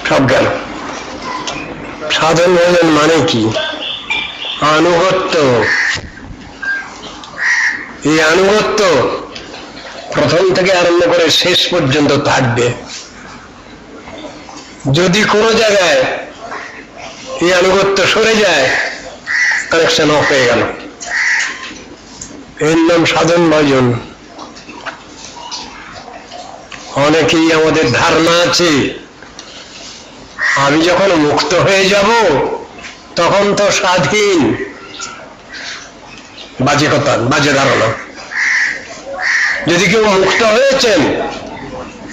সব গেল। সাধন ভজন মানে কি? আনুগত্য। এই আনুগত্য প্রথম থেকে আরম্ভ করে শেষ পর্যন্ত থাকবে। যদি কোনো জায়গায় এই আনুগত্য সরে যায়, কানেকশন অফ হয়ে গেল। এর নাম সাধন ভজন। অনেকেই আমাদের ধারণা আছে আমি যখন মুক্ত হয়ে যাব তখন তো স্বাধীন। বাজে কথা, বাজে ধারণা। যদি কেউ মুক্ত হয়েছেন,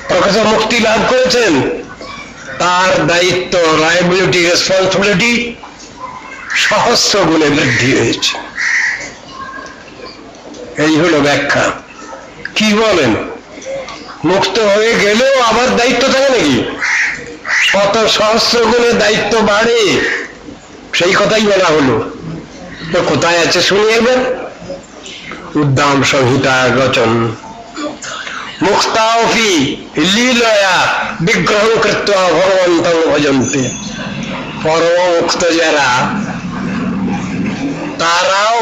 প্রকৃত মুক্তি লাভ করেছেন, তার দায়িত্ব, লায়াবিলিটি, রেসপন্সিবিলিটি সহস্র গুণে বৃদ্ধি হয়েছে। এই হলো ব্যাখ্যা। কি বলেন? মুক্ত হয়ে গেলেও আবার দায়িত্ব থাকে নাকি? শত সহস্র গুণে দায়িত্ব বাড়ে, সেই কথাই বলা হলো। তো কোথায় আছে শুনি এবার? উদ্দাম সংহিতা রচন। মুক্তাওপি লীলয়া বিগ্রহ কৃত্বা ভগবন্তং ভজন্তে। পরমুক্ত যারা, তারাও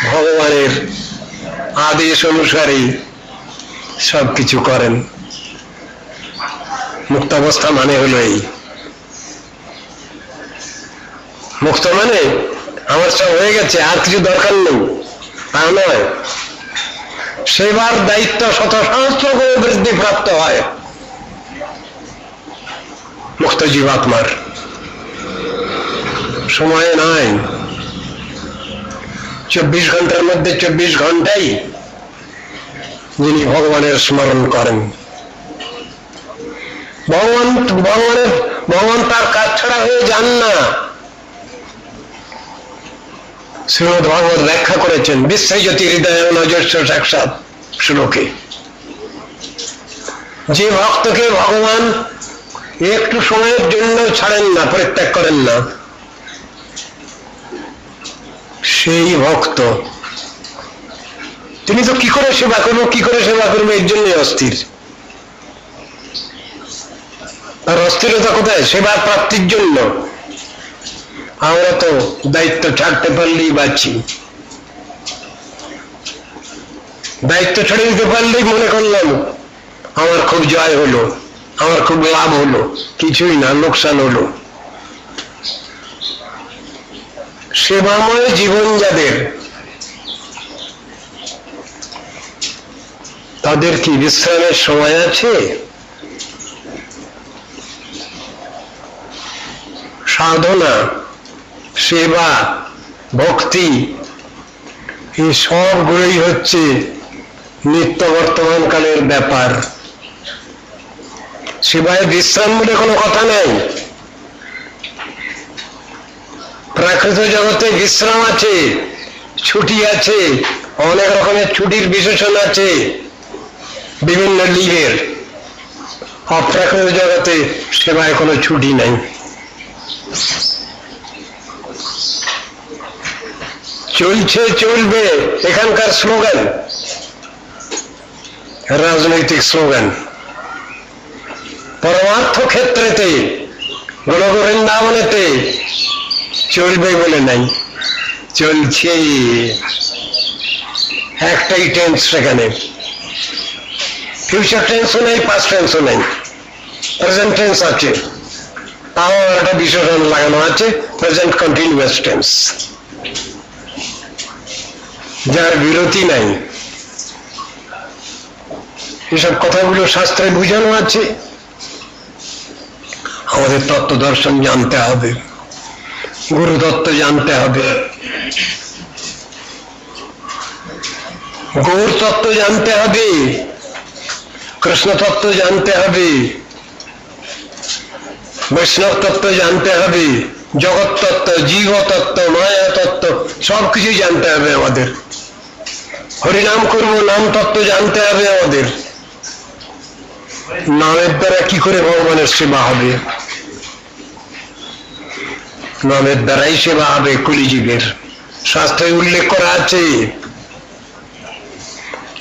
ভগবানের আদেশ অনুসারে সবকিছু করেন। মুক্তাবস্থা মানে হলো এই। মুক্ত মানে আমার সব হয়ে গেছে, আর কিছু দরকার নেই, তা নয়। সেবার দায়িত্ব শত সহস্র গুণে বৃদ্ধি প্রাপ্ত হয় মুক্ত জীবাত্মার। সময় নাই, 24 ঘন্টার মধ্যে 24 ঘন্টাই যিনি ভগবানের স্মরণ করেন। ভগবান তার কাজ ছাড়া হয়ে যান না। শ্রীমদ্ ভাগবত ব্যাখ্যা করেছেন বিশ্বজ্যোতি হৃদয় নজস্ব সাক্ষাৎ শ্লোকে। যে ভক্তকে ভগবান একটু সময়ের জন্য ছাড়েন না, পরিত্যাগ করেন না, সেই ভক্ত তিনি তো কি করে সেবা করবো, কি করে সেবা করবো, এর জন্য অস্থির। আর অস্থিরতা কোথায়? সেবা প্রাপ্তির জন্য। আমরা তো দায়িত্ব ছাড়তে পারলেই বাঁচি। দায়িত্ব ছেড়ে দিতে পারলেই মনে করলাম আমার খুব জয় হলো, আমার খুব লাভ হলো। কিছুই না, লোকসান হলো। সেবাময় জীবন যাদের, তাদের কি বিশ্রামের সময় আছে? সাধনা, সেবা, ভক্তি এই সবগুলোই হচ্ছে নিত্য বর্তমান কালের ব্যাপার। সেবায় বিশ্রাম বলে কোনো কথা নেই। প্রাকৃত জগতে বিশ্রাম আছে, ছুটি আছে, অনেক রকমের ছুটির বিশেষণ আছে বিভিন্ন লিগের। অপ্রাকৃত জগতে সেবায় কোনো ছুটি নাই। চলছে, চলবে, এখানকার স্লোগান, রাজনৈতিক স্লোগান। পরমার্থ ক্ষেত্রেতে, গণবৃন্দাবনেতে চলবে বলে নাই, চলছে। একটাই টেন্স সেখানে, ফিউচার টেন্সও নেই, পাস্ট টেন্সও নেই, প্রেজেন্ট টেন্স আছে। তাও একটা বিশেষণ লাগানো আছে, প্রেজেন্ট কন্টিনিউয়াস টেন্স, যার বিরতি নাই। এসব কথাগুলো শাস্ত্রে বুঝানো আছে। আমাদের তত্ত্ব দর্শন জানতে হবে, গুরু তত্ত্ব জানতে হবে, গৌর তত্ত্ব জানতে হবে, কৃষ্ণ তত্ত্ব জানতে হবে, বৈষ্ণব তত্ত্ব জানতে হবে, জগৎ তত্ত্ব, জীব তত্ত্ব, মায়া তত্ত্ব সবকিছু জানতে হবে আমাদের। হরিনাম করবো, নাম তত্ত্ব জানতে হবে আমাদের। নামের দ্বারা কি করে ভগবানের সেবা হবে? নামের দ্বারাই সেবা হবে কলিযুগের। শাস্ত্রে উল্লেখ করা আছে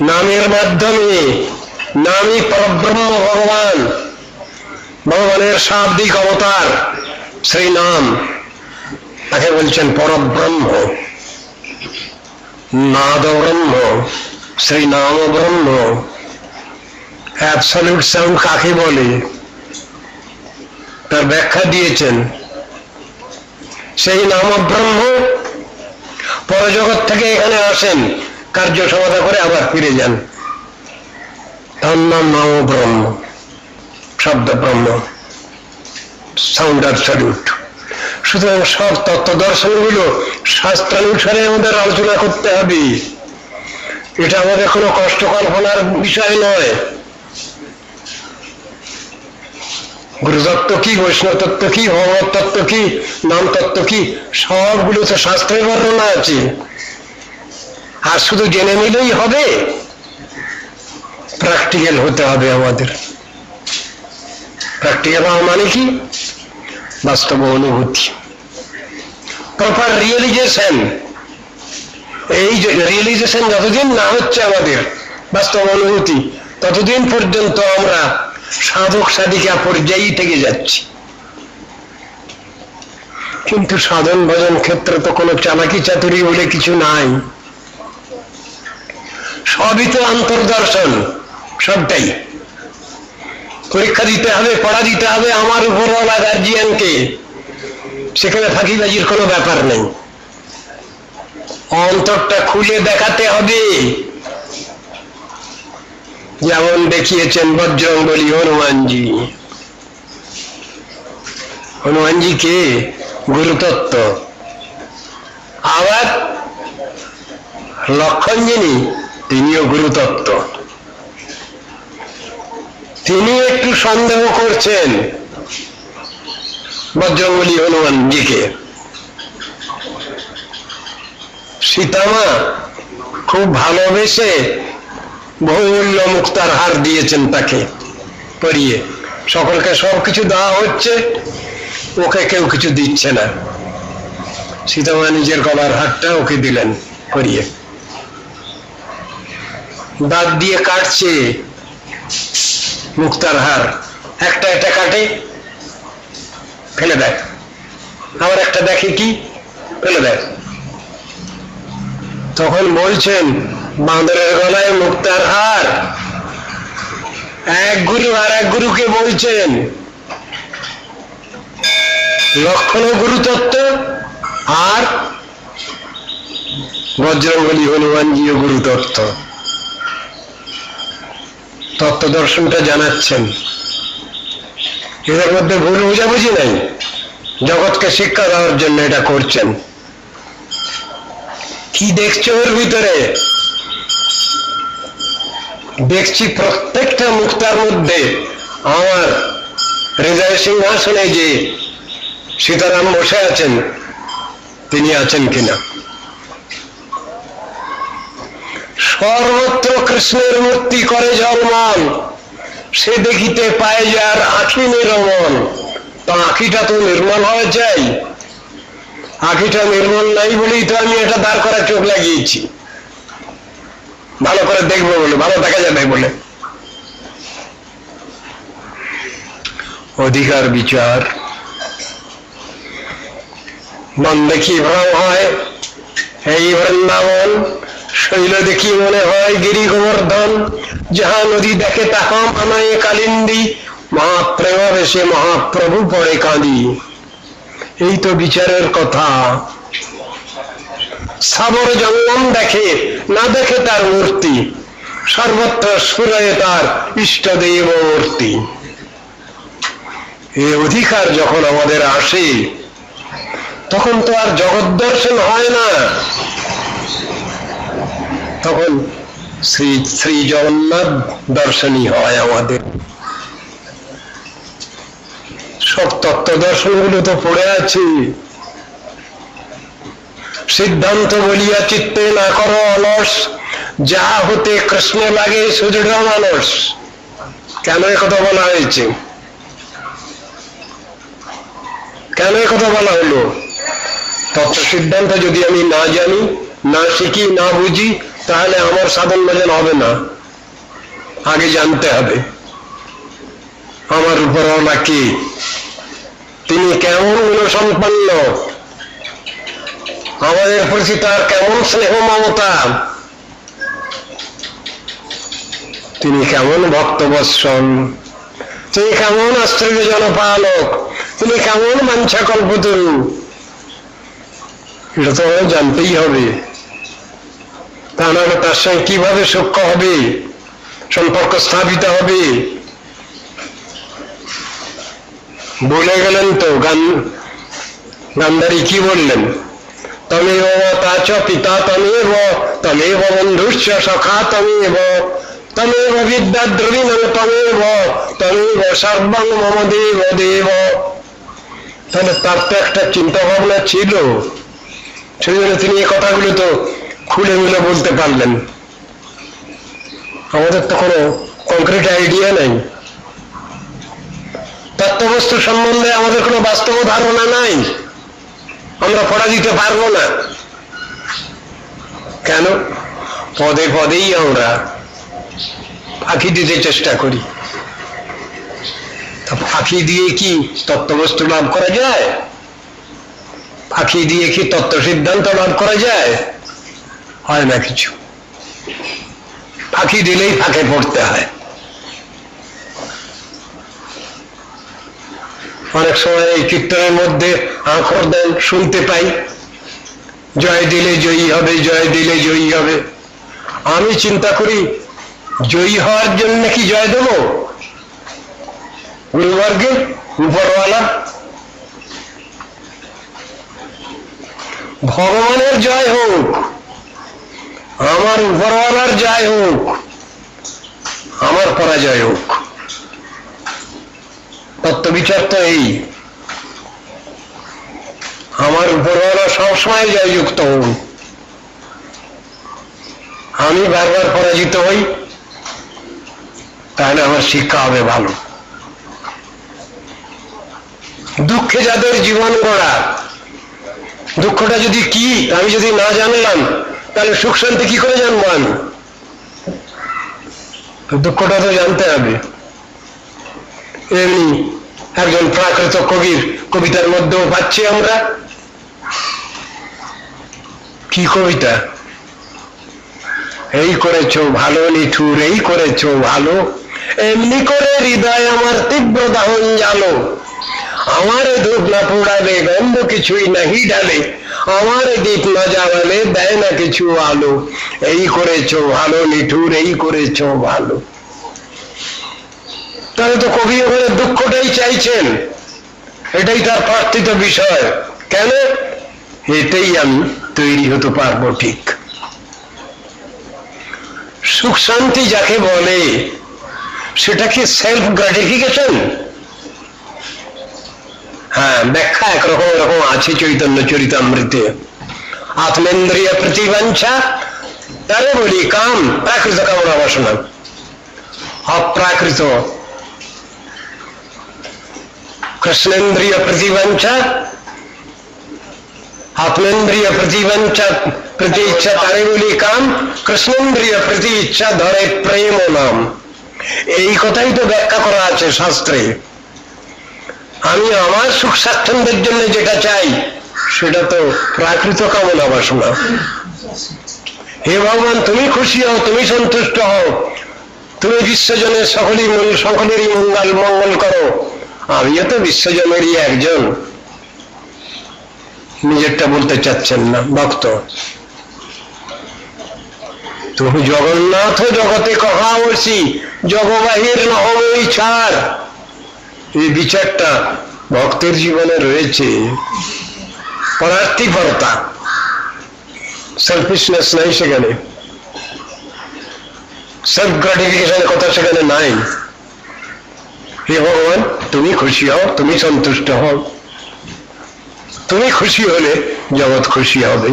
নামের মাধ্যমে, নামই পরব্রহ্ম ভগবান ভগবানের শাব্দিক অবতার শ্রীনাম, তাকে বলছেন পরব্রহ্ম, নাদ ব্রহ্ম, শ্রীনাম ব্রহ্ম। অ্যাবসলিউট সাউন্ড কাকে বলে তার ব্যাখ্যা দিয়েছেন। সেই নাম ব্রহ্ম পরজগৎ থেকে এখানে আসেন, কার্য সমাধা করে আবার ফিরে যান, তার নাম নাম ব্রহ্ম, শব্দ ব্রহ্ম, সাউন্ড অ্যাবসলিউট। সুতরাং সব তত্ত্ব দর্শনগুলো শাস্ত্রানুসারে আমাদের আলোচনা করতে হবে। এটা আমাদের কোনো কষ্ট কল্পনার বিষয় নয়। গুরুতত্ত্ব কি, বৈষ্ণব তত্ত্ব কি, ভগবত তত্ত্ব কি, নাম তত্ত্ব কি, সবগুলো তো শাস্ত্রের বর্ণনা আছে। আর শুধু জেনে নিলেই হবে? প্র্যাকটিক্যাল হতে হবে আমাদের। প্র্যাকটিক্যাল মানে কি? বাস্তব অনুভূতি, প্রপার রিয়েলাইজেশন। এই রিয়েলাইজেশন যতদিন না হচ্ছে আমাদের বাস্তব অনুভূতি, ততদিন পর্যন্ত আমরা সাধক সাধিকা পর্যায়ে থেকে যাচ্ছি। কিন্তু সাধন ভজন ক্ষেত্রে তো কোনো চালাকি চাতুরি বলে কিছু নাই, সবই তো অন্তর্দর্শন। সবটাই পরীক্ষা দিতে হবে, পড়া দিতে হবে আমার উপরওয়ালা গার্জিয়ানকে, সেখানে ফাঁকিবাজির কোনো ব্যাপার নেই। অন্তরটা খুলে দেখাতে হবে, যেমন দেখিয়েছেন বজরংবলী হনুমানজি। হনুমানজি কে? গুরুতত্ত্ব। আবার লক্ষণ যিনি, তিনিও গুরুতত্ত্ব। তিনি একটু সন্দেহ করছেন বজরংবলী হনুমানজিকে। সীতামা খুব ভালোবেসে বহুমূল্য মুক্তার হার দিয়েছেন তাকে পরিয়ে। সকলকে সবকিছু দেওয়া হচ্ছে, ওকে কেউ কিছু দিচ্ছে না। সীতামা নিজের গলার হারটা ওকে দিলেন করিয়ে। দাঁত দিয়ে কাটছে মুক্তার হার, একটা একটা কাটে ফেলে দেয়, আবার একটা দেখে কি ফেলে দেয়। তখন বলছেন বাঁদরের গলায় মুক্তার হার। এক গুরু আর এক গুরুকে বলছেন, লক্ষণ গুরুতত্ত্ব আর বজরংবলী হনুমানজিও গুরুতত্ত্ব। তত্ত্ব দর্শনটা জানাচ্ছেন, এদের মধ্যে ভুল বোঝাবুঝি নাই, জগৎকে শিক্ষা দেওয়ার জন্য এটা করছেন। কি দেখছো ওর ভিতরে? দেখছি প্রত্যেকটা মুক্তার মধ্যে আমার হৃদয় সিংহাসনে যে সীতারাম বসে আছেন, তিনি আছেন কিনা। সর্বত্র কৃষ্ণের মূর্তি করে ঝলমল, সে দেখিতে পায় যার আঁখি নির্মল। তো আঁখিটা তো নির্মল হওয়া চাই, আঁখিটা নির্মল নাই বলেই তো আমি এটা দাঁড় করা চোখ লাগিয়েছি, ভালো করে দেখবো বলে, ভালো দেখা যাবে বলে। অধিকার বিচার মন দেখি ভ্রম হয়, এই বৃন্দাবন শৈল দেখি মনে হয় গিরি গোবর্ধন। যাহা নদী দেখে তাহা মানায় কালিন্দী, মহাপ্রেম বেশে মহাপ্রভু পড়ে কাঁদি। এই তো বিচারের কথা। সাবর জঙ্গম দেখে না দেখে তার মূর্তি, সর্বত্র সুরয়ে তার ইষ্টদেব মূর্তি। এই অধিকার যখন আমাদের আসে, তখন তো আর জগৎ দর্শন হয় না, তখন শ্রী শ্রী জগন্নাথ দর্শনই হয় আমাদের। সব তত্ত্ব দর্শনগুলো তো পড়ে আছে। সিদ্ধান্ত বলিয়া চিত্তে না করো অলস, যা হতে কৃষ্ণ লাগে সুদৃঢ় মানস। কেন একথা বলা হয়েছে? কেন একথা বলা হলো? তত্ত্ব সিদ্ধান্ত যদি আমি না জানি, না শিখি, না বুঝি, তাহলে আমার সাধন ভজন হবে না। আগে জানতে হবে। আমার উপরওয়ালা কে, তিনি কেমন গুণসম্পন্ন, আমাদের প্রতি তার কেমন স্নেহ মমতা, তিনি কেমন ভক্তবৎসল, তিনি কেমন আশ্চর্য জনপালক, তিনি কেমন বাঞ্ছা কল্পতরু, এটা তো আমাদের জানতেই হবে। তা নাহলে তার সঙ্গে কিভাবে সখ্য হবে, সম্পর্ক স্থাপিত হবে? বলে গেলেন তো গান্ধারী কি বললেন? তমেব তাচ পিতা তমেব, তমেব বন্ধুশ্চ সখা তমেব, তমেব বিদ্যা দ্রবিণং তমেব, তমেব সর্বং মম দেব দেব। তাহলে তার তো একটা চিন্তা ভাবনা ছিল, সেই জন্য তিনি এই কথাগুলো তো খুলে মিলে বলতে পারলেন। আমাদের তো কোনো কংক্রিট আইডিয়া নেই, তত্ত্ববস্তু সম্বন্ধে আমাদের কোনো বাস্তব ধারণা নাই, আমরা পড়া দিতে পারবো না। কেন? পদে পদেই আমরা ফাঁকি দিতে চেষ্টা করি। ফাঁকি দিয়ে কি তত্ত্ববস্তু লাভ করা যায়? ফাঁকি দিয়ে কি তত্ত্ব সিদ্ধান্ত লাভ করা যায়? হয় না কিছু। ফাঁকি দিলেই ফাঁকে পড়তে হয়। অনেক সময় এই কীর্তনের মধ্যে আঁখর দেন শুনতে পাই, জয় দিলে জয়ী হবে, জয় দিলে জয়ী হবে। আমি চিন্তা করি, জয়ী হওয়ার জন্য কি জয় দেব? গুরুবর্গে, উপরওয়ালা, ভগবানের জয় হোক, আমার উপরওয়ালার জয় হোক, আমার পরাজয় হোক। তত্ত্ববিচার তো এই, আমার উপরওয়ালা সবসময় জয়যুক্ত হন, আমি বারবার পরাজিত হই, তাহলে আমার শিক্ষা হবে ভালো। দুঃখে যাদের জীবন গড়া, দুঃখটা যদি কি আমি যদি না জানলাম, তাহলে সুখ শান্তি কি করে জানবো? আমি দুঃখটা তো জানতে হবে। এমনি একজন প্রাকৃত কবির কবিতার মধ্যেও পাচ্ছি আমরা। কি কবিতা? এই করেছো ভালো নিঠুর, এই করেছো ভালো, এমনি করে হৃদয় আমার তীব্র দাহন জালো, আমার ধূপ না পোড়ালে গন্ধ কিছুই নাহি ডালে, আমার দীপ না জ্বালালে দেয় না কিছু আলো, এই করেছো ভালো নিঠুর, এই করেছো ভালো। তাহলে তো কবি ওখানে দুঃখটাই চাইছেন, এটাই তার প্রার্থিত বিষয়। কেন? এটাই আমি তৈরি হতে পারবো ঠিক। সুখ শান্তি যাকে বলে সেটা কি সেলফ গ্রাটিফিকেশন? হ্যাঁ, ব্যাখ্যা একরকম এরকম আছে চৈতন্য চরিতামৃতে। আত্মেন্দ্রিয় প্রতিবাঞ্ছা, তারে বলি কাম, প্রাকৃত কামনা বাসনা। অপ্রাকৃত কৃষ্ণেন্দ্রিয় প্রতিবাঞ্ছা, আত্মেন্দ্রিয় প্রতিবাঞ্ছা প্রতি ইচ্ছা, তারে বলি কাম, কৃষ্ণেন্দ্রিয় প্রতি ইচ্ছা ধরে প্রেম নাম। এই কথাই তো ব্যাখ্যা করা আছে শাস্ত্রে। আমি আমার সুখ স্বাচ্ছন্দ্যের জন্য যেটা চাই সেটা তো প্রাকৃত কামনা বাসনা। হে ভগবান, তুমি খুশি হও, তুমি সন্তুষ্ট হও, তুমি বিশ্বজনের সকলেরই মঙ্গল করো। আমিও তো বিশ্বজনেরই একজন। নিজেরটা বলতে চাচ্ছেন না ভক্ত। তুমি জগন্নাথ জগতে কহা বসি, জগবাহির নহই ছাড়। এই বিচারটা ভক্তের জীবনে রয়েছে। পরার্থীপরতা, সেলফিশনেস নাই সেখানে, সেলফ গ্রাটিফিকেশনের কথা সেখানে নাই। হে ভগবান, তুমি খুশি হও, তুমি সন্তুষ্ট হও, তুমি খুশি হলে জগৎ খুশি হবে।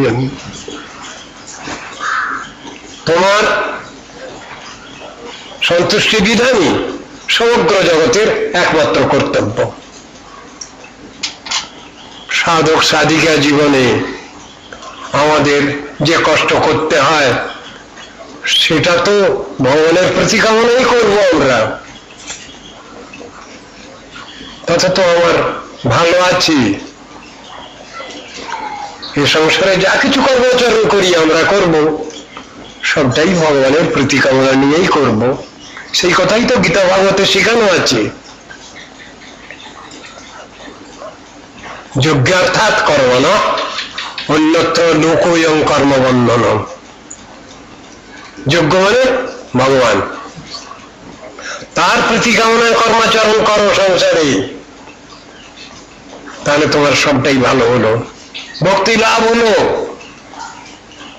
তোমার সন্তুষ্টি বিধানই সমগ্র জগতের একমাত্র কর্তব্য। সাধক সাধিকা জীবনে আমাদের যে কষ্ট করতে হয় সেটা তো ভগবানের প্রতি কামনাই করবো আমরা। তত তো আমার ভালো আছি। এই সংসারে যা কিছু কর্মাচরণ করি আমরা করব, সবটাই ভগবানের প্রতিকামনা নিয়েই করব। সেই কথাই তো গীতা ভাগবতে শেখানো আছে। যজ্ঞার্থাৎ কর্মণ অন্যত্র লোকোয়ং কর্মবন্ধন। যজ্ঞ মানে ভগবান, তার প্রতিকামনায় কর্মাচরণ করো সংসারে, তাহলে তোমার সবটাই ভালো হলো, ভক্তি লাভ হলো,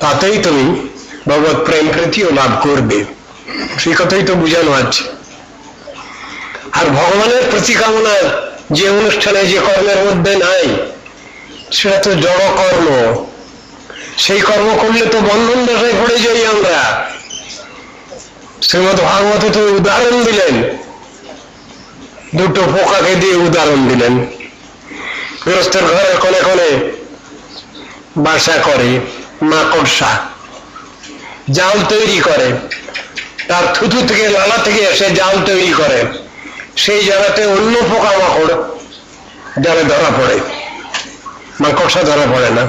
তাতেই তুমি ভগবত প্রেম প্রীতিও লাভ করবে। সেই কথাই তো বুঝানো আছে। আর ভগবানের প্রতিকামনা যে অনুষ্ঠানে যে কর্মের মধ্যে নাই, সেটা তো জড় কর্ম। সেই কর্ম করলে তো বন্ধন দশায় পড়ে যাই আমরা। শ্রীমদ ভাগবত তো উদাহরণ দিলেন, দুটো পোকাকে দিয়ে উদাহরণ দিলেন। গৃহস্থের ঘরের কোণে কোণে বাসা করে মাকড়সা, জাল তৈরি করে, তার থুতু থেকে লালা থেকে এসে জাল তৈরি করে। সেই জায়গাতে অন্য পোকামাকড় জালে ধরা পড়ে, মাকড়সা ধরা পড়ে না।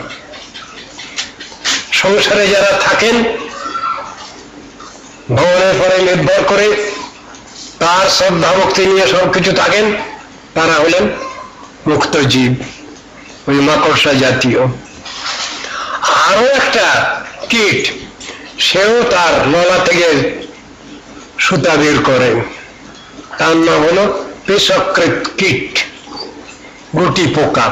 সংসারে যারা থাকেন ভগবানের পরে নির্ভর করে, তার শ্রদ্ধা ভক্তি নিয়ে সবকিছু থাকেন, তারা হলেন মুক্ত জীব, ওই মাকড়সা জাতীয়। আরো একটা কীট, সেও তার নলা থেকে সুতা বের করে, তার নাম হলো পেশকৃত কীট, গুটি পোকা।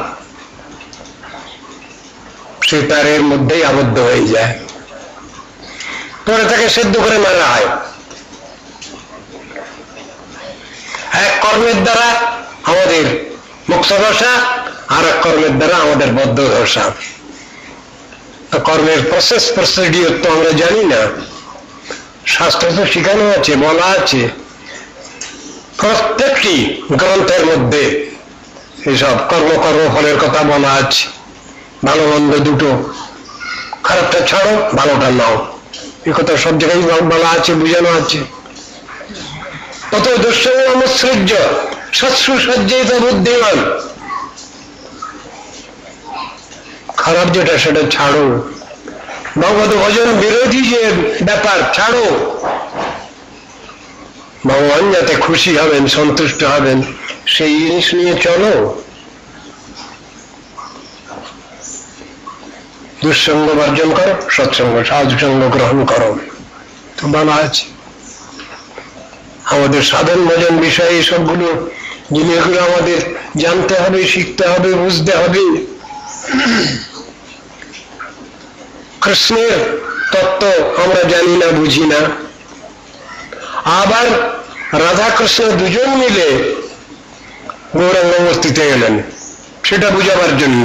সে তার এর মধ্যেই আবদ্ধ হয়ে যায়, পরে তাকে সেদ্ধ করে মারা হয়। এক কর্মের দ্বারা আমাদের মুক্ত দশা, আর এক কর্মের দ্বারা আমাদের বদ্ধ দশা। কর্মের প্রসিডিওর তো আমরা জানি না, শাস্ত্র তো শিখানো আছে, বলা আছে, প্রত্যেকটি গ্রন্থের মধ্যে এসব কর্মফলের কথা বলা আছে। ভালো মন্দ দুটো, খারাপটা ছাড়ো, ভালোটা নাও, এই কথা সব জায়গায় বলা আছে, বুঝানো আছে। তত দুঃসৃজ্য সৎসুসজ্জিত বুদ্ধিমান, খারাপ যেটা সেটা ছাড়ো, ভগবত ভজন বিরোধী যে ব্যাপার ছাড়ো। ভগবান যাতে খুশি হবেন, সন্তুষ্ট হবেন, সেই জিনিস নিয়ে চলো। দুঃসঙ্গ বর্জন করো, সৎসঙ্গ সাধুসঙ্গ গ্রহণ করো, তো বলা আছে। আমাদের সাধন ভজন বিষয়ে সবগুলো জিনিসগুলো আমাদের জানতে হবে, শিখতে হবে, বুঝতে হবে। কৃষ্ণের তত্ত্ব আমরা জানি না, বুঝি না। আবার রাধা কৃষ্ণ দুজন মিলে গৌরাঙ্গ মূর্তিতে গেলেন, সেটা বুঝাবার জন্য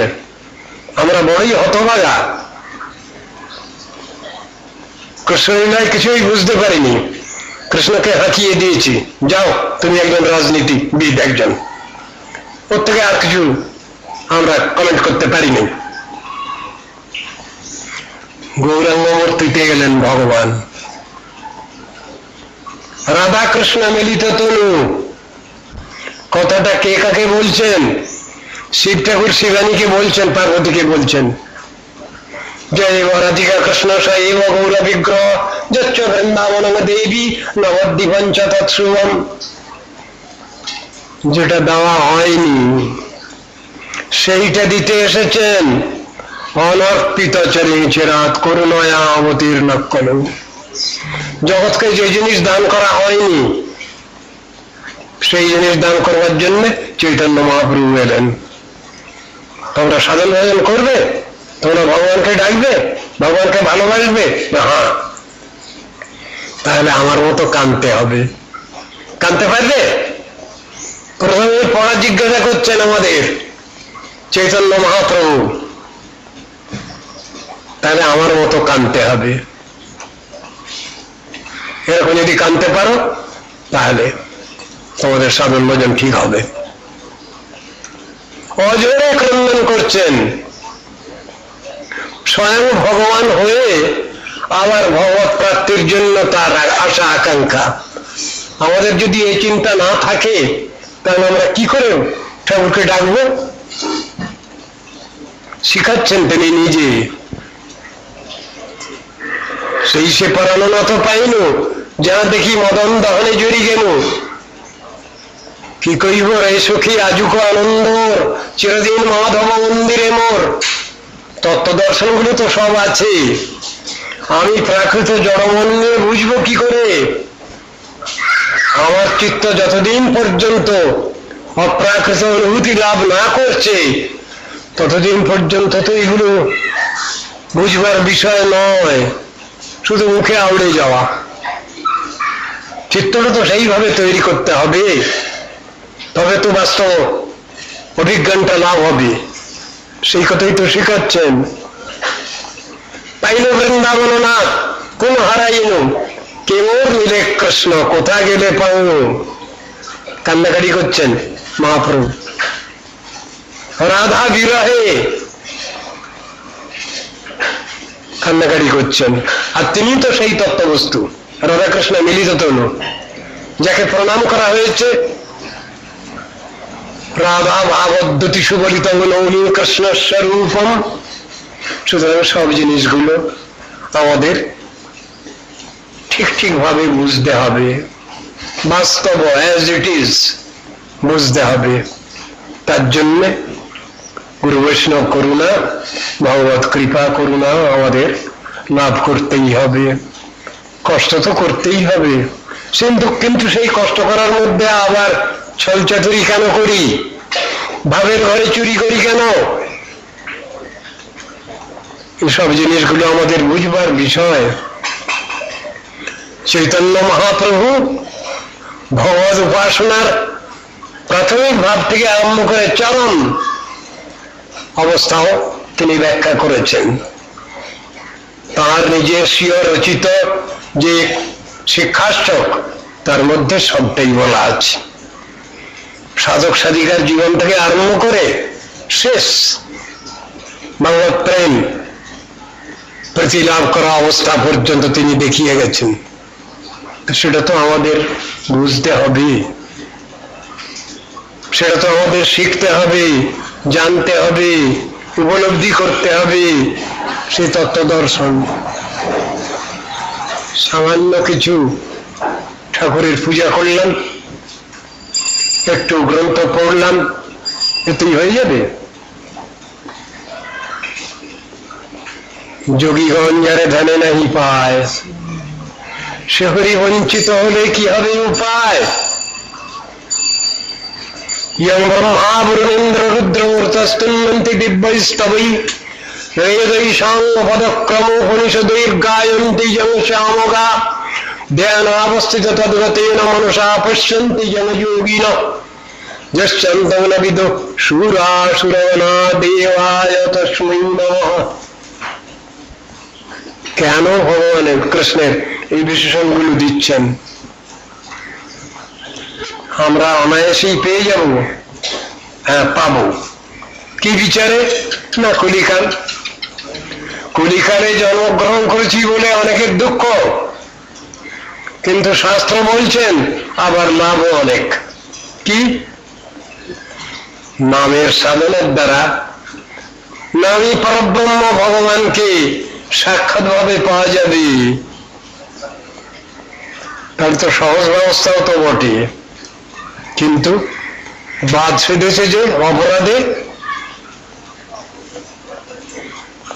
আমরা বড়ই হতভাগা। কৃষ্ণলীলায় কিছুই বুঝতে পারিনি, কৃষ্ণকে হাঁকিয়ে দিয়েছি, যাও তুমি একজন রাজনীতিবিদ, একজন, ওর থেকে আর কিছু আমরা কমেন্ট করতে পারিনি। গৌরাঙ্গ মূর্তিতে গেলেন ভগবান, রাধা কৃষ্ণ মিলিত তনু। কথাটা কে কাকে বলছেন? শিব ঠাকুর শিবানীকে বলছেন, পার্বতীকে বলছেন, জয় রাধিকা কৃষ্ণ স এব গৌর বিগ্রহ যচ্চ বৃন্দাবন দেবী নবদ্বীপঞ্চ তৎসুভম। যেটা দেওয়া হয়নি সেইটা দিতে এসেছেন। অনর্পিত চরিচিরাত করুণয়া অবতীর্ণ কল। জগৎকে যে জিনিস দান করা হয়নি সেই জিনিস দান করবার জন্য চৈতন্য মহাপ্রভু এলেন। তোমরা সাধন ভজন করবে, তোমরা ভগবানকে ডাকবে, ভগবানকে ভালোবাসবে, হ্যাঁ, তাহলে আমার মতো কাঁদতে হবে। কাঁদতে পারবে? প্রথমে পড়া জিজ্ঞাসা করছেন আমাদের চৈতন্য মহাপ্রভু, তাহলে আমার মতো কাঁদতে হবে। এরকম যদি কাঁদতে পারো তাহলে তোমাদের সাধন ভজন ঠিক হবে। অজরে ক্রন্দন করছেন, স্বয়ং ভগবান হয়ে আবার ভগবত প্রাপ্তির জন্য তার আশা আকাঙ্ক্ষা। আমাদের যদি এই চিন্তা না থাকে তাহলে আমরা কি করে ঠাকুরকে ডাকবো? শিখাচ্ছেন তিনি নিজে। সেই সে পরানো নত পাইন, যা দেখি মদন দহনে জড়ি গেল। কি কইব রে সখী আজুক আনন্দ, চিরদিন মাধব মন্দিরে মোর। তত্ত্ব দর্শন গুলো তো সব আছে, আমি প্রাকৃত জড়মন নিয়ে বুঝবো কি করে? আমার চিত্ত যতদিন পর্যন্ত অপ্রাকৃত অনুভূতি লাভ না করছে, ততদিন পর্যন্ত তো এগুলো বুঝবার বিষয় নয়, শুধু মুখে আউড়ে যাওয়া। চিত্তটা তো সেইভাবে তৈরি করতে হবে, তবে তো বাস্তব অভিজ্ঞানটা লাভ হবে। সেই কথাই তো শেখাচ্ছেন। পাইল বৃন্দাবন না কোন হারাইল, কেমন মিলে কৃষ্ণ কোথা গেলে পাও। কান্নাকাটি করছেন মহাপ্রভু রাধা বিরহে, কান্নাকাটি করছেন। আর তিনি তো সেই তত্ত্ববস্তু, রাধাকৃষ্ণ মিলিত তনু, যাকে প্রণাম করা হয়েছে। রাধা ভাবদ্যতি সুবলিত নৌনী কৃষ্ণ স্বরূপম। সুতরাং সব জিনিসগুলো আমাদের ঠিক ঠিক ভাবে বুঝতে হবে, বাস্তব অ্যাজ ইট ইজ বুঝতে হবে। তার জন্য গুরু বৈষ্ণব করুণা, ভগবত কৃপা করুণা আমাদের লাভ করতেই হবে। কষ্ট তো করতেই হবে, কিন্তু সেই কষ্ট করার মধ্যে আবার ছলচাতুরি কেন করি? ভাবের ঘরে চুরি করি কেন? এসব জিনিসগুলো আমাদের বুঝবার বিষয়। চৈতন্য মহাপ্রভু ভগবত উপাসনার প্রাথমিক ভাব থেকে আরম্ভ করে চরম অবস্থাও তিনি ব্যাখ্যা করেছেন। তাঁর নিজের স্বীয় রচিত যে শিক্ষাষ্টক, তার মধ্যে সবটাই বলা আছে। সাধক সাধিকার জীবন থেকে আরম্ভ করে শেষ ভগবত প্রেম প্রীতি লাভ করা অবস্থা পর্যন্ত তিনি দেখিয়ে গেছেন। সেটা তো আমাদের বুঝতে হবে, সেটা তো আমাদের শিখতে হবে, জানতে হবে, উপলব্ধি করতে হবে। সে তত্ত্ব দর্শন সামান্য কিছু ঠাকুরের পূজা করলাম, একটু গ্রন্থ পড়লাম, এতেই হয়ে যাবে? যোগীগণ যারে ধ্যানে নাহি পায়, সে হরি বঞ্চিত হলে কি হবে উপায়? ইয়ং ব্রহ্মা বরুণেন্দ্র রুদ্র মূর্তস্তুন্নন্তি দিব্যস্তবৈ বেদৈষাং পদক্রমোপনিষদৈর্গায়ন্তি জন শ্যামগা ধ্যানাবস্থিত তদ্গতেন মনসা পশ্যন্তি জন যোগিনঃ যশ্চন্तं ন বিদুঃ সুরাসুরগণা দেবায় তস্मै নমঃ। কেন ভগবান কৃষ্ণের এই বিশেষণগুলো দিচ্ছেন? আমরা অনায়াসেই পেয়ে যাব। হ্যাঁ, পাবো। কি বিচারে? না, কলিকাল। কলিকালে জন্মগ্রহণ করেছি বলে অনেকের দুঃখ, কিন্তু শাস্ত্র বলছেন আবার লাভও অনেক। কি? নামের সাধনের দ্বারা নামী পরব্রহ্ম ভগবানকে সাক্ষাৎ ভাবে পাওয়া যাবে। তার তো সহজ ব্যবস্থাও তো বটে, কিন্তু বাদ সেধেছে যে অপরাধে।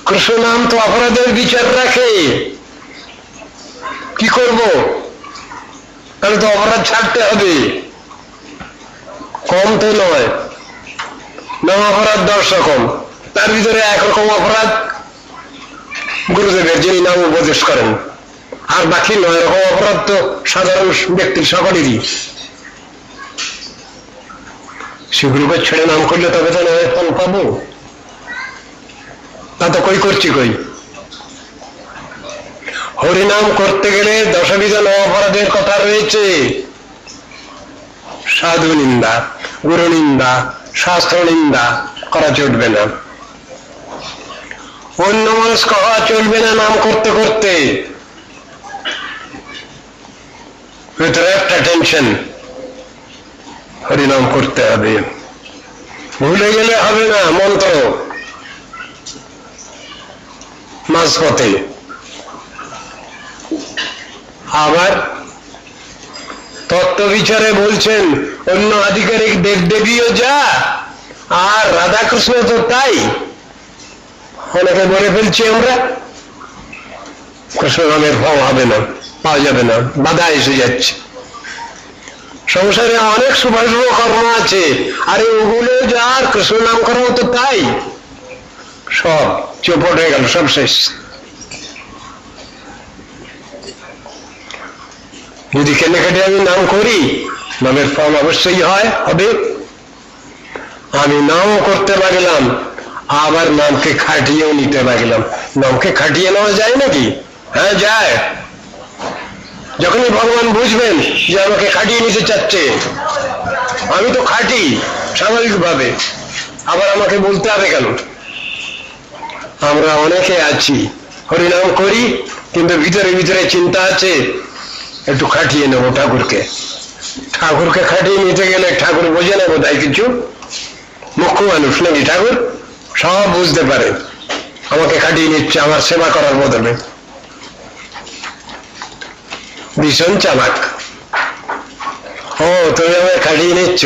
কৃষ্ণ নাম তো অপরাধের বিচার রাখে। কি করব? তাহলে তো অপরাধ ছাড়তে হবে, কম তো নয়। নাম অপরাধ 10 রকম, তার ভিতরে 1 রকম অপরাধ গুরুদেবের, যিনি নাম উপদেশ করেন। আর বাকি 9 রকম অপরাধ তো সাধারণ ব্যক্তির সকলেরই। সেগুলোকে ছেড়ে নাম করলে তবে তো নয় ফল পাবো। তা তো কই করছি কই। হরিনাম করতে গেলে 10বিধ অপরাধের কথা রয়েছে। সাধু নিন্দা, গুরু নিন্দা, শাস্ত্র নিন্দা করা চলবে না, অন্য মানুষ হওয়া চলবে না। নাম করতে করতে ভিতরে একটা টেনশন, হরিনাম করতে হবে, ভুলে গেলে হবে না মন্ত্র মাঝপথে। আবার তত্ত্ব বিচারে বলছেন অন্য আধিকারিক দেবদেবীও যা, আর রাধাকৃষ্ণ তো তাই। অনেকে বলে ফেলছি আমরা কৃষ্ণ নামের ফল হবে না, পাওয়া যাবে না, বাধা এসে যাচ্ছে। সংসারে অনেক শুভাশুভ কর্ম আছে, আরে ওগুলো যা, আর কৃষ্ণ নাম করাও তো তাই। সব চৌপট হয়ে গেল, সব শেষ। যদি কেনে কেটে আমি নাম করি, নামের ফল অবশ্যই হবে। আমি নামও করতে লাগলাম, আবার নামকে খাটিয়েও নিতে লাগলাম। নামকে খাটিয়ে নেওয়া যায় নাকি? হ্যাঁ যায়। যখনই ভগবান বুঝবেন যে আমাকে খাটিয়ে নিতে চাচ্ছে, আমি তো খাটি স্বাভাবিকভাবে, আবার আমাকে বলতে হবে কেন? আমরা অনেকে আছি হরিনাম করি, কিন্তু ভিতরে ভিতরে চিন্তা আছে একটু খাটিয়ে নেবো ঠাকুরকে। ঠাকুরকে খাটিয়ে নিতে গেলে ঠাকুর বোঝে না বোধহয় কিছু, মুখ্য মানুষ নাকি ঠাকুর, সব বুঝতে পারে। আমাকে খাটিয়ে নিচ্ছে আমার সেবা করার বদলে, ভীষণ চালাক। ও তুমি আমায় খাটিয়ে নিচ্ছ?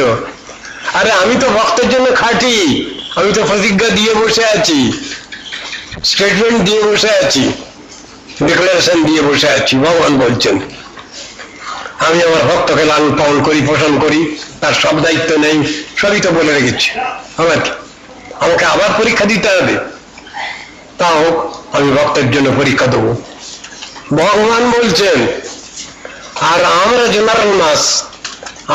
আরে আমি তো ভক্তের জন্য খাটি, আমি তো প্রতিজ্ঞা দিয়ে বসে আছি, স্টেটমেন্ট দিয়ে বসে আছি, ডিক্লারেশন দিয়ে বসে আছি। ভগবান বলছেন আমি আমার ভক্তকে লালন পালন করি, পোষণ করি, তার সব দায়িত্ব নেই, সবই তো বলে রেখেছি। আমাকে আবার পরীক্ষা দিতে হবে, তাও আমি ভক্তের জন্য পরীক্ষা দেবো। ভগবান বলছেন, আর আমরা জেনারেল মাস,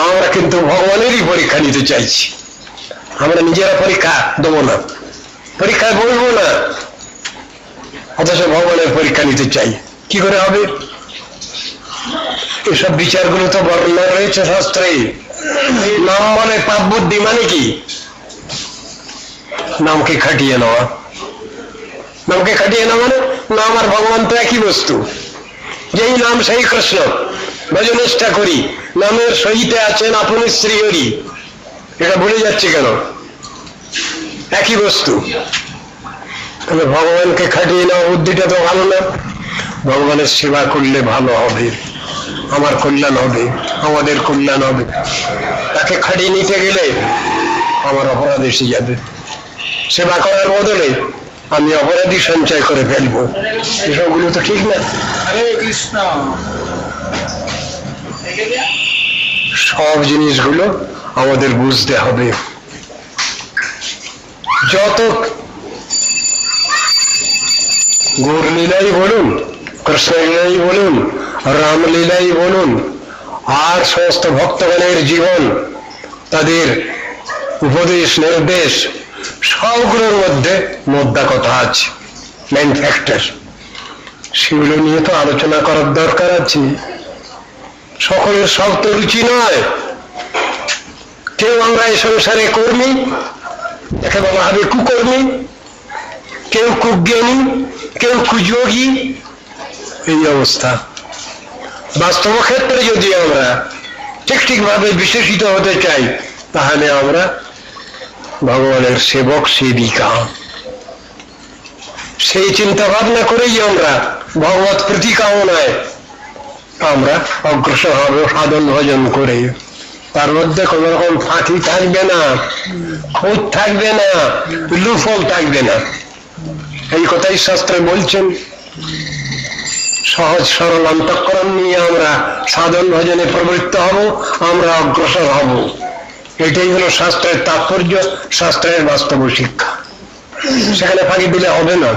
আমরা কিন্তু ভগবানেরই পরীক্ষা নিতে চাইছি। আমরা নিজেরা পরীক্ষা দেবো না, পরীক্ষায় বলবো না, অথচ ভগবানের পরীক্ষা নিতে চাই। কি করে হবে? এসব বিচারগুলো তো বর্ণনা রয়েছে শাস্ত্রে। নাম বলে পাপ বুদ্ধি, মানে কি? নামকে খাটিয়ে নেওয়া। নামকে খাটিয়ে নেওয়া মানে নাম আর ভগবান তো একই বস্তু। যেই নাম সেই কৃষ্ণ, ভজনিষ্ঠা করি, নামের সহিতে আছেন আপনি শ্রী হরি, এটা ভুলে যাচ্ছে কেন? একই বস্তু। তবে ভগবানকে খাটিয়ে নেওয়া বুদ্ধিটা তো ভালো না। ভগবানের সেবা করলে ভালো হবে, আমার কল্যাণ হবে, আমাদের কল্যাণ হবে। তাকে খাটিয়ে নিতে গেলে আমার অপরাধ এসে যাবে, সেবা করার বদলে আমি অপরাধী সঞ্চয় করে ফেলবো। এসবগুলো তো ঠিক না। সব জিনিসগুলো আমাদের বুঝতে হবে। যত গৌর লীলাই বলুন, কৃষ্ণ লীলাই বলুন, রামলীলাই বলুন, আর সমস্ত ভক্তগণের জীবন, তাদের উপদেশ নির্দেশ, সবগুলোর মধ্যে মোদ্দা কথা আছে, মেইন ফ্যাক্টর। সেগুলো নিয়ে তো আলোচনা করার দরকার আছে। সকলের সব তো রুচি নয়। কেউ আমরা এই সংসারে কর্মী, একে বলা হবে কুকর্মী, কেউ কুজ্ঞানী, কেউ কুযোগী, এই অবস্থা। বাস্তব ক্ষেত্রে যদি আমরা ঠিকভাবে বিশেষিত হতে চাই, তাহলে আমরা ভগবানের সেবক সেবিকা, সেই চিন্তা ভাবনা করেই আমরা ভগবত প্রীতিকামনায় আমরা অগ্রসর হব সাধন ভজন করে। তার মধ্যে কোন রকম ফাঁকি থাকবে না, খোঁজ থাকবে না, লুফল থাকবে না। এই কথাই শাস্ত্রে বলছেন। সহজ সরল অন্তঃকরণ নিয়ে আমরা সাধন ভজনে প্রবৃত্ত হব, আমরা অগ্রসর হব। এটাই হলো শাস্ত্রের তাৎপর্য, শাস্ত্রের বাস্তব শিক্ষা। সেখানে ফাঁকি দিলে হবে না,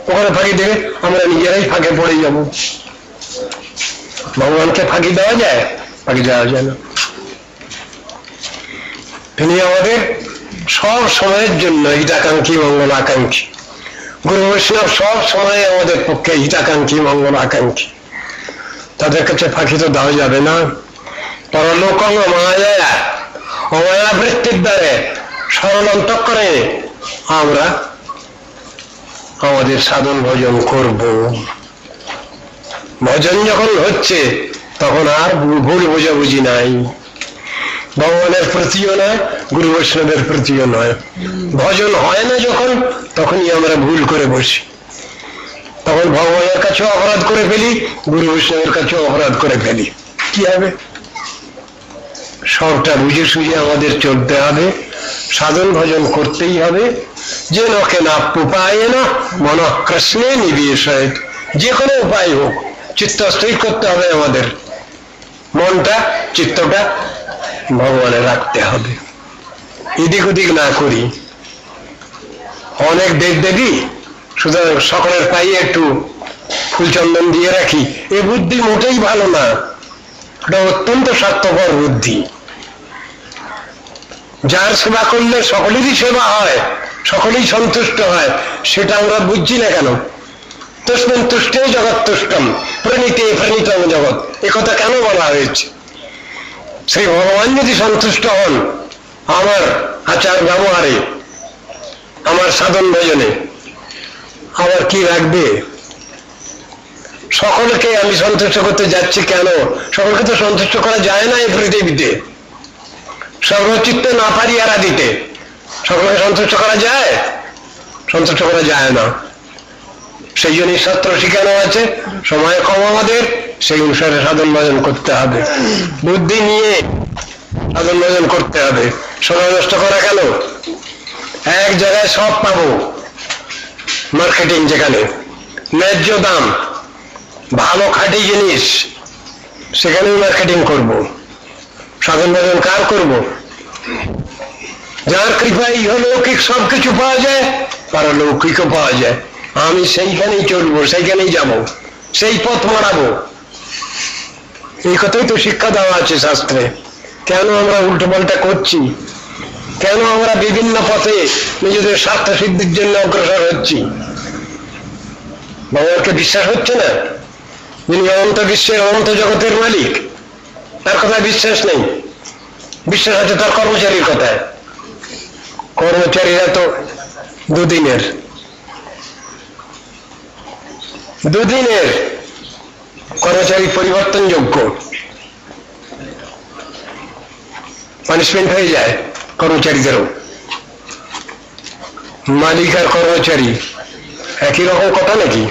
ওখানে ফাঁকি দিলে আমরা নিজেরাই ফাঁকে পড়ে যাব। ভগবানকে ফাঁকি দেওয়া যায়? ফাঁকি দেওয়া যায় না। তিনি আমাদের সব সময়ের জন্য হিতাকাঙ্ক্ষী, মঙ্গল আকাঙ্ক্ষী। গুরু বৈষ্ণব সব সময় আমাদের পক্ষে হিতাকাঙ্ক্ষী, মঙ্গল আকাঙ্ক্ষী। তাদের কাছে ফাঁকি তো দেওয়া যাবে না। পরলোকং মায়া, অমায়া বৃত্তির দ্বারে সরল অন্তঃকরণে আমরা আমাদের সাধন ভজন করব। ভজন যখন হচ্ছে তখন আর ভুল বোঝাবুঝি নাই। ভগবানের প্রতিও নয়, গুরু বৈষ্ণবের প্রতিও নয়। ভজন হয় না যখন, তখনই আমরা ভুল করে বসি, তখন ভগবানের কাছেও অপরাধ করে ফেলি, গুরু বৈষ্ণবের কাছেও অপরাধ করে ফেলি। কি হবে? সবটা বুঝে সুঝে আমাদের চলতে হবে, সাধন ভজন করতেই হবে। যে নকে না উপায় না মন কৃষ্ণে নিবেশ, যে কোনো উপায় হোক চিত্ত স্থির করতে হবে, আমাদের মনটা চিত্তটা ভগবানে রাখতে হবে, এদিক ওদিক না করি। অনেক দেব দেবী, সুতরাং সকলের পায়ে একটু ফুলচন্দন দিয়ে রাখি, এ বুদ্ধি মোটেই ভালো না, এটা অত্যন্ত স্বার্থপর বুদ্ধি। যার সেবা করলে সকলেরই সেবা হয়, সকলেই সন্তুষ্ট হয়, সেটা আমরা বুঝছি না কেন? তস্মিন তুষ্টে জগৎ তুষ্টম প্রণীতে প্রণীতম জগৎ, একথা কেন বলা হয়েছে? সেই ভগবান যদি সন্তুষ্ট হন আমার আচার ব্যবহারে, আমার সাধন ভজনে, আবার কি রাখবে? সকলকে আমি সন্তুষ্ট করতে যাচ্ছি কেন? সকলকে তো সন্তুষ্ট করা যায় না এই পৃথিবীতে, সর্বচিত্তে না পারি আর দিতে। সকলকে সন্তুষ্ট করা যায়? সন্তুষ্ট করা যায় না। সেই জন্যই শাস্ত্র শিখানো আছে, সময় কম আমাদের, সেই অনুসারে সাধন ভজন করতে হবে, বুদ্ধি নিয়ে সাধন ভজন করতে হবে। সময় নষ্ট করা কেন? এক জায়গায় সব পাবো, মার্কেটিং যেখানে ন্যায্য দাম, ভালো খাঁটি জিনিস, সেখানেই মার্কেটিং করব। সাধন ভজন কার করব? যার কৃপায় ইহলৌকিক সবকিছু পাওয়া যায়, পারলৌকিকও পাওয়া যায়। আমি সেইখানেই চলবো, সেইখানেই যাব, সেই পথ মারাবো। এই কথাই তো শিক্ষা দেওয়া আছে শাস্ত্রে। কেন আমরা উল্টো পাল্টা করছি? কেন আমরা বিভিন্ন পথে নিজেদের স্বার্থ সিদ্ধির জন্য অগ্রসর হচ্ছি? ভগবানকে বিশ্বাস হচ্ছে না, যিনি অনন্ত বিশ্বের অনন্ত জগতের মালিক, তার কথায় বিশ্বাস নেই। বিশ্বাস আছে তার কর্মচারীর কথায়। কর্মচারীরা তো দুদিনের কর্মচারী পরিবর্তনযোগ্য, পানিশমেন্ট হয়ে যায় কর্মচারীদেরও। মালিক আর কর্মচারী একই রকম কথা নাকি?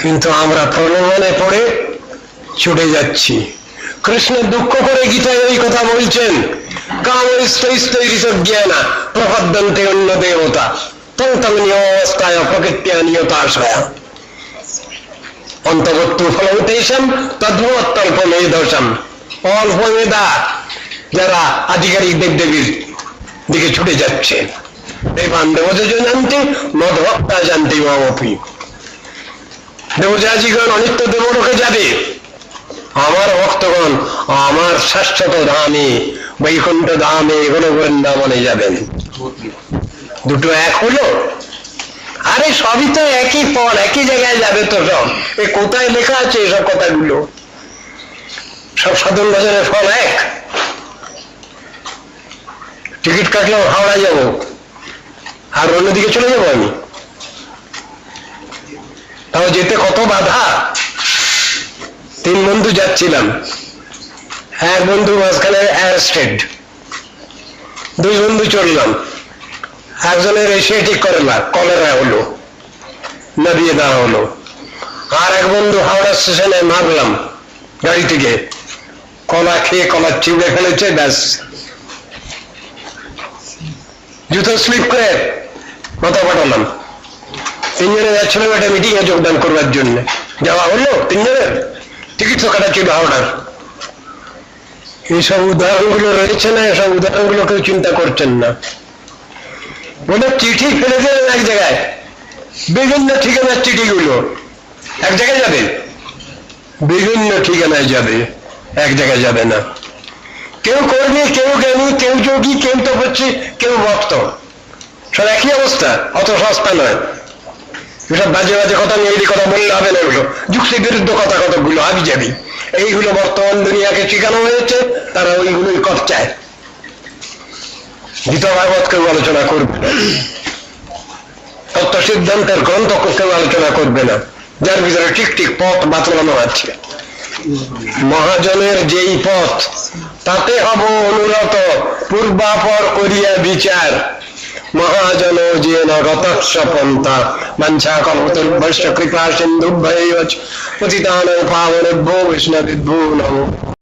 কিন্তু আমরা প্রলোভনে পড়ে ছুটে যাচ্ছি। কৃষ্ণ দুঃখ করে গীতায় এই কথা বলছেন, কাম জ্ঞানা প্রপদ্যন্তে অন্য দেবতা তং নিয়মস্থায় প্রকৃত্য নিয়তাশয়া অন্তবত্তু ফলৌতেশম তদ্ভবত্তল্প মেধসম। অল্প মেধা যারা আধিকারিক দেবদেবীর দিকে ছুটে যাচ্ছে, দেবান দেবজ জানতে মদভক্তা জানতে মামপি, দেবজাজিগণ অনিত্য দেবলোকে যাবে, আমার ভক্তগণ আমার শাশ্বত ধামে বৈকুণ্ঠ ধামে গণ বৃন্দাবনে যাবেন। দুটো এক হলো? আরে সবই তো একই ফল, একই জায়গায় যাবে তো সব। এ কোথায় লেখা আছে এসব কথাগুলো? সব সাধন ভজনের ফল এক। টিকিট কাটলেও হাওড়া যাব, আর অন্যদিকে চলে যাবো আমি, তাও যেতে কত বাধা। 3 বন্ধু যাচ্ছিলাম, এক বন্ধু মাঝখানে অ্যারেস্টেড, 2 বন্ধু চললাম, একজনের এশিয়াটিক কলেরা হলো, নামিয়ে দেওয়া হলো, আর এক বন্ধু হাওড়া স্টেশনে মারলাম গাড়ি থেকে, কলা খেয়ে কলা চিবড়ে ফেলেছে, ব্যাস জুতো স্লিপ করে মাথা পাঠালাম। 3 জনে যাচ্ছিলাম একটা মিটিং এ যোগদান করবার জন্য, যাওয়া হলো 3 জনের, টিকিট তো কাটা ছিল হাওড়ার। এইসব উদাহরণগুলো রয়েছে না, এসব উদাহরণগুলো কেউ চিন্তা করছেন না। বলে চিঠি ফেলে দিলেন এক জায়গায়, বিভিন্ন ঠিকানার চিঠিগুলো এক জায়গায় যাবে, বিভিন্ন ঠিকানায় যাবে, এক জায়গায় যাবে না। কেউ কর্মী, কেউ জ্ঞানী, কেউ যোগী, কেউ তপস্বী, কেউ ভক্ত, সব একই অবস্থা, অত সস্তা নয়। এসব বাজে বাজে কথা নিয়ে এই কথা বললে হবে না, এগুলো যুক্তি বিরুদ্ধ কথা কতগুলো হাবি যাবি। এইগুলো বর্তমান দুনিয়াকে শিখানো হয়েছে, তারা ওইগুলোই কর চায়। গীতা ভাগবত কেউ আলোচনা করবে না, তত্ত্ব সিদ্ধান্তের গ্রন্থ কেউ আলোচনা করবে না, যার ভিতরে ঠিক ঠিক পথ বাতলানো আছে। মহাজনের যেই পথ তাতে হব অনুরত, পূর্বাপর করিয়া বিচার। মহাজন যে নগতস্য পন্থা বাঞ্ছা কল্পতরুভ্যশ্চ কৃপা সিন্ধুভ্যৈব চ পতিতানাং পাবনেভ্যো বৈষ্ণবেভ্যো নমো।